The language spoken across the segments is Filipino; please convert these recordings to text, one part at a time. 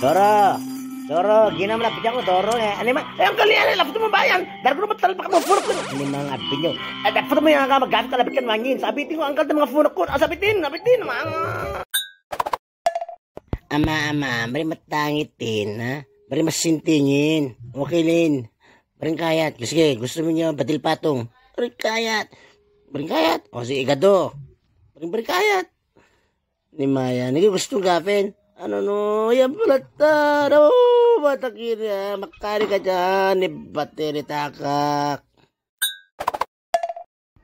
Doro, Doro, gina mo lapit ako, Doro. Ano man? Ang kaliyan, lapit mo bayan. Dar ko naman talpak mo furok ko. Ano man abin nyo? Dapat mo yung magamit ka lapit ka mangin. Sabitin ko, angkal ng mga furok ko. Sabitin, mga. Ama, bari matangitin, ha? Bari masintingin. Okay, Lin. Bari kayat. Sige, gusto mo nyo, batil patong. Bari kayat. O, sige, igado. Bari kayat. Ni Maya, naging gusto gafin. Ano no, yan pala taro. Matakira, makari ka dyan. Ni bateri takak.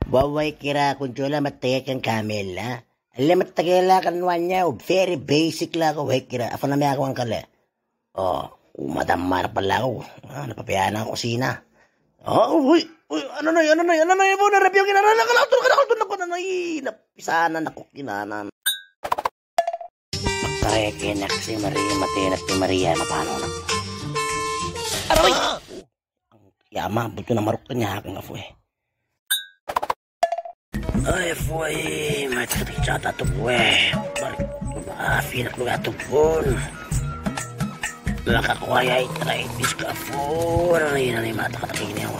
Baway kira kunjula matayak ang kamel, ha? Alam matagila kanwan niya, very basic lang ako. Wait kira, ako na may ako ang kala. Madamar pala ako. Napapayaan ang kusina. Uy, ano na yun, narapyo kinarala ka lang, napisanan ako kinanan. Magkarekinak si Maria, matinat ni Maria, mapano na. Aroy! Ang yama, buto na marok niya, haking afoy. Ay, foy, may tsata to po Balik, maafinak mo gato po. Nakakuha itis ka po. Ano yun, mata katakin niya mo.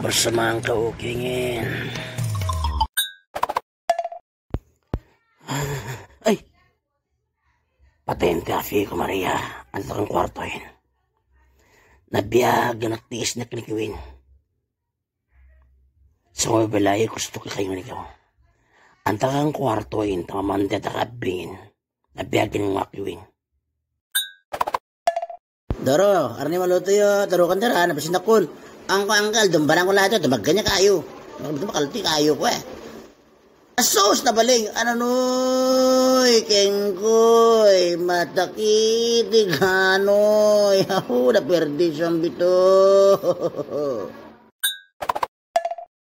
Bersamang kaukingin. Ay! Patente afi ko, Maria. Ang takang kwarto yun. Nabiyag na nagtiis na kinikiwin. Sa mga balay, gusto ka kayo nikaw. Ang takang kwarto yun, tamamanda takabingin. Nabiyag ng makiwin. Doro, arni maluto yo. Doro kan dara, napasin akon. Angkal, dumbarang ko lahat yo. Dumaganya kayo. Dumakalti kayo ko Asos na baling. Ano noy, kengkoy. Matakiti ganoy. Ako, naperdi siyang bito.